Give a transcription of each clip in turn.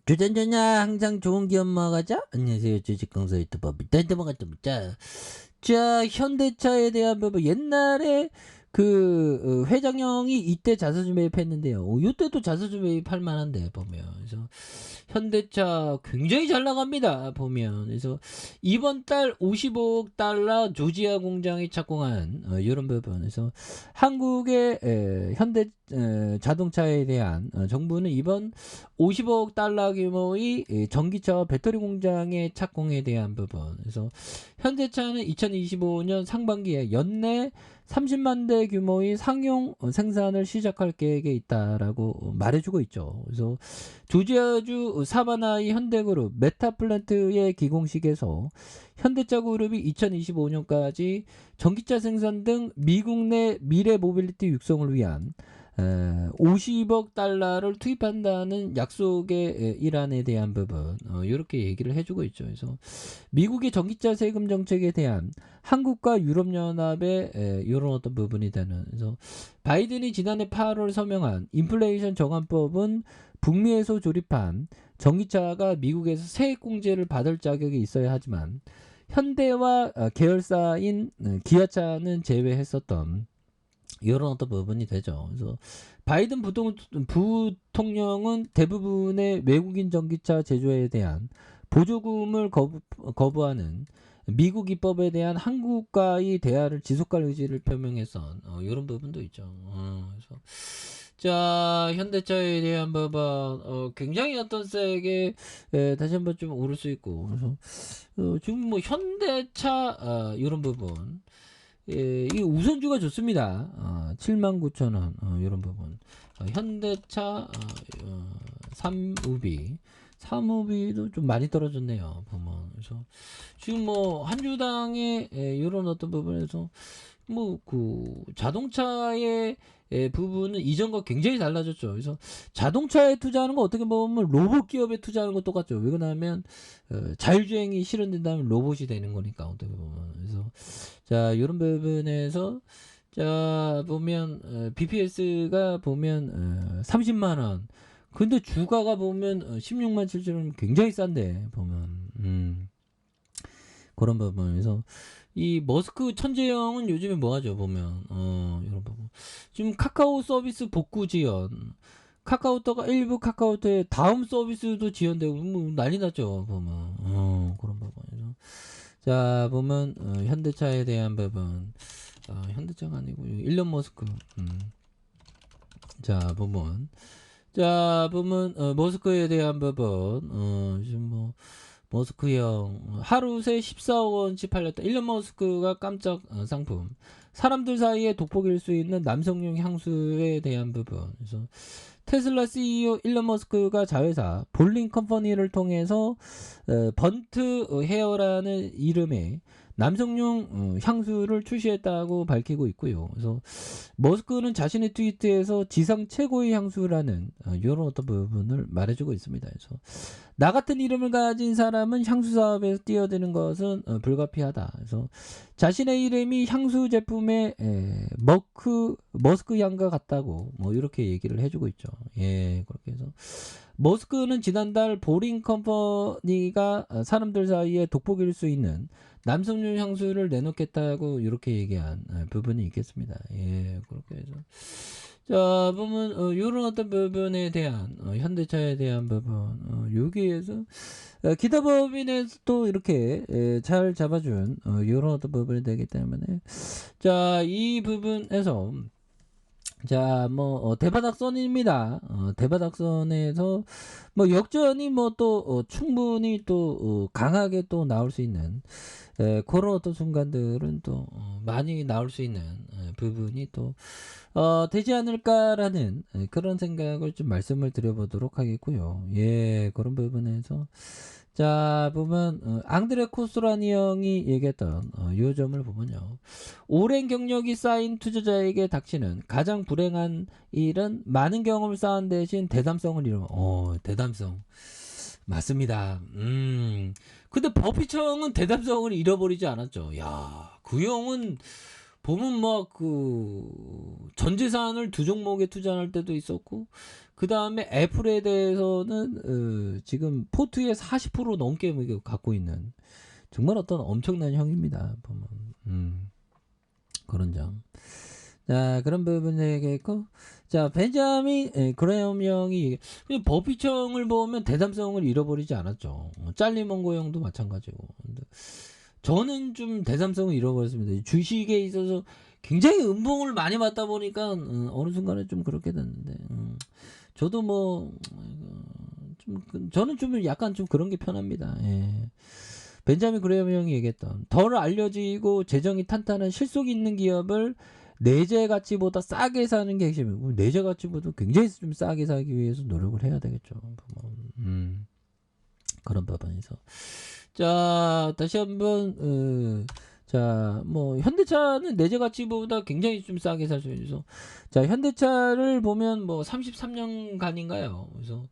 주전자냐 항상 좋은 기업 먹어가자. 안녕하세요, 주식강사 유튜버 밑단데먹었습니다. 자, 현대차에 대한 부분 옛날에 회장형이 이때 자사주 매입했는데요. 이때도 자사주 매입할 만한데 보면. 그래서 현대차 굉장히 잘 나갑니다. 보면. 그래서 이번 달 55억 달러 조지아 공장이 착공한 이런 부분에서 한국의 현대 자동차에 대한 정부는 이번 50억 달러 규모의 전기차와 배터리 공장의 착공에 대한 부분. 그래서 현대차는 2025년 상반기에 연내 30만 대 규모의 상용 생산을 시작할 계획에 있다라고 말해주고 있죠. 그래서 조지아주 사바나의 현대그룹 메타플랜트의 기공식에서 현대차 그룹이 2025년까지 전기차 생산 등 미국 내 미래 모빌리티 육성을 위한 50억 달러를 투입한다는 약속의 일환에 대한 부분 이렇게 얘기를 해주고 있죠. 그래서 미국의 전기차 세금 정책에 대한 한국과 유럽연합의 이런 어떤 부분이 되는. 그래서 바이든이 지난해 8월 서명한 인플레이션 정한법은 북미에서 조립한 전기차가 미국에서 세액공제를 받을 자격이 있어야 하지만 현대와 계열사인 기아차는 제외했었던 이런 어떤 부분이 되죠. 그래서 바이든 부통령은 대부분의 외국인 전기차 제조에 대한 보조금을 거부하는 미국 입법에 대한 한국과의 대화를 지속할 의지를 표명해서 이런 부분도 있죠. 그래서 자, 현대차에 대한 부분 굉장히 어떤 세게 다시 한번 좀 오를 수 있고. 그래서 지금 뭐 현대차 이런 부분 이 우선주가 좋습니다. 79,000원 이런 부분. 현대차 3우비도 좀 많이 떨어졌네요. 보면. 그래서 지금 뭐 한 주당에 이런 어떤 부분에서 뭐 자동차의 부분은 이전과 굉장히 달라졌죠. 그래서 자동차에 투자하는 거 어떻게 보면 로봇 기업에 투자하는 거 똑같죠. 왜 그러냐면 자율주행이 실현된다면 로봇이 되는 거니까 어떻게 보면. 그래서 자, 이런 부분에서 자 보면 BPS가 보면 30만 원. 근데 주가가 보면 16만 7천 원 굉장히 싼데 보면 그런 부분에서 이 머스크 천재형은 요즘에 뭐하죠 보면 이런 부분. 지금 카카오 서비스 복구 지연. 카카오톡가 일부 카카오톡의 다음 서비스도 지연되고 뭐 난리 났죠 보면 그런 부분에서 자 보면 현대차에 대한 부분 현대차가 아니고 일론 머스크 자 보면 머스크에 대한 부분 지금 뭐 머스크 형 하루 새 14억 원치 팔렸다. 일론 머스크가 깜짝 상품. 사람들 사이에 돋보길 수 있는 남성용 향수에 대한 부분. 그래서 테슬라 CEO 일론 머스크가 자회사 볼링 컴퍼니를 통해서 번트 헤어라는 이름의 남성용 향수를 출시했다고 밝히고 있고요. 그래서 머스크는 자신의 트위터에서 지상 최고의 향수라는 이런 어떤 부분을 말해주고 있습니다. 그래서 나 같은 이름을 가진 사람은 향수 사업에서 뛰어드는 것은 불가피하다. 그래서 자신의 이름이 향수 제품의 머스크 향과 같다고 뭐 이렇게 얘기를 해주고 있죠. 예, 그렇게 해서 머스크는 지난달 보링 컴퍼니가 사람들 사이에 돋보길 수 있는 남성용 향수를 내놓겠다고 이렇게 얘기한 부분이 있겠습니다. 예, 그렇게 해서 자 보면 이런 어떤 부분에 대한 현대차에 대한 부분 여기에서 기타법인에서 또 이렇게 잘 잡아준 이런 어떤 부분이 되기 때문에 자 이 부분에서 자, 뭐, 대바닥선입니다. 대바닥선에서, 뭐, 역전이 뭐 또, 충분히 또, 강하게 또 나올 수 있는, 그런 어떤 순간들은 또, 많이 나올 수 있는 부분이 또, 되지 않을까라는 그런 생각을 좀 말씀을 드려보도록 하겠고요. 예, 그런 부분에서. 자, 보면, 앙드레 코스라니 형이 얘기했던, 요 점을 보면요. 오랜 경력이 쌓인 투자자에게 닥치는 가장 불행한 일은 많은 경험을 쌓은 대신 대담성을 잃어. 대담성. 맞습니다. 근데 버피처형은 대담성을 잃어버리지 않았죠. 야, 그 형은 보면 막 전 재산을 두 종목에 투자할 때도 있었고, 그 다음에 애플에 대해서는 지금 포트의 40% 넘게 갖고 있는 정말 어떤 엄청난 형입니다. 보면 그런 점. 자, 그런 부분 얘기했고, 자, 벤자민 그레엄 형이 버핏형을 보면 대담성을 잃어버리지 않았죠. 짤리먼고 형도 마찬가지고. 근데 저는 좀 대담성을 잃어버렸습니다. 주식에 있어서 굉장히 음봉을 많이 받다 보니까 어느 순간에 좀 그렇게 됐는데, 저도 뭐 저는 좀 약간 좀 그런 게 편합니다. 예. 벤자민 그레엄 형이 얘기했던 덜 알려지고 재정이 탄탄한 실속이 있는 기업을 내재 가치보다 싸게 사는 게 핵심이고, 내재 가치보다 굉장히 좀 싸게 사기 위해서 노력을 해야 되겠죠. 그런 부분에서. 자, 다시 한번 자, 뭐 현대차는 내재 가치보다 굉장히 좀 싸게 살 수 있어서, 자, 현대차를 보면 뭐 33년간인가요? 그래서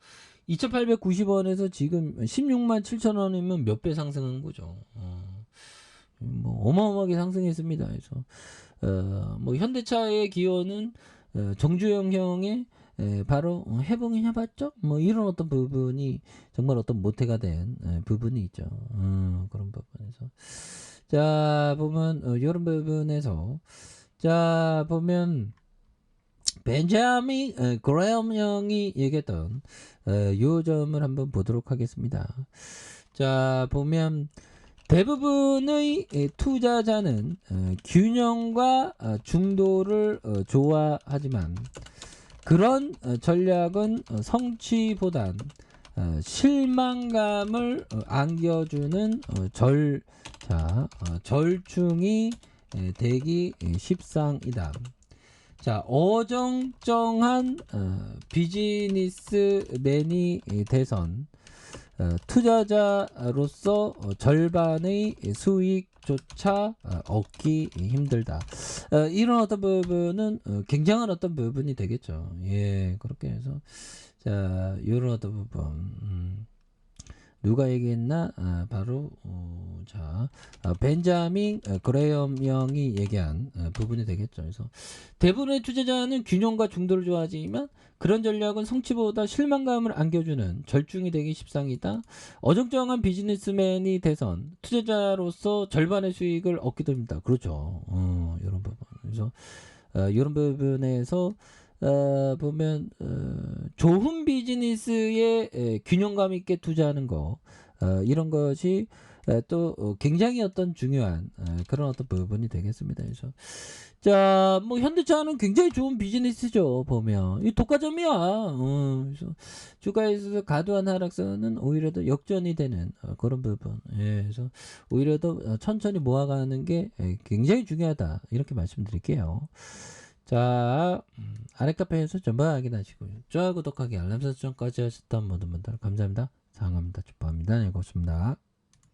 2,890원에서 지금 16만 7천 원이면 몇 배 상승한 거죠. 뭐 어마어마하게 상승했습니다. 그래서 뭐 현대차의 기여는 정주영 형의 바로 해봉이 해봤죠? 뭐 이런 어떤 부분이 정말 어떤 모태가 된 부분이 있죠. 그런 부분에서. 자, 보면 이런 부분에서, 자, 보면 벤자민 그레엄 형이 얘기했던 요 점을 한번 보도록 하겠습니다. 자, 보면 대부분의 투자자는 균형과 중도를 좋아하지만, 그런 전략은 성취보단 실망감을 안겨주는 절충이 되기 십상이다. 자, 어정쩡한 비즈니스맨이 돼선 투자자로서 절반의 수익조차 얻기 힘들다. 이런 어떤 부분은 굉장한 어떤 부분이 되겠죠. 예, 그렇게 해서, 자, 이런 어떤 부분. 누가 얘기했나? 바로 벤자민 그레엄 형이 얘기한 부분이 되겠죠. 그래서 대부분의 투자자는 균형과 중도를 좋아하지만, 그런 전략은 성취보다 실망감을 안겨주는 절충이 되기 십상이다. 어정쩡한 비즈니스맨이 돼선 투자자로서 절반의 수익을 얻기도 합니다. 그렇죠. 이런 부분. 그래서 이런 부분에서 보면 좋은 비즈니스에 균형감 있게 투자하는 거, 이런 것이 또 굉장히 어떤 중요한 그런 어떤 부분이 되겠습니다. 그래서, 자, 뭐 현대차는 굉장히 좋은 비즈니스죠. 보면 이 독과점이야. 그래서 주가에 있어서 과도한 하락세는 오히려 더 역전이 되는 그런 부분. 예, 그래서 오히려 더 천천히 모아가는 게 굉장히 중요하다, 이렇게 말씀드릴게요. 자, 아래 카페에서 전부 확인하시고요. 좋아요, 구독하기, 알람 설정까지 하셨던 모든 분들 감사합니다. 사랑합니다. 축복합니다. 네, 고맙습니다.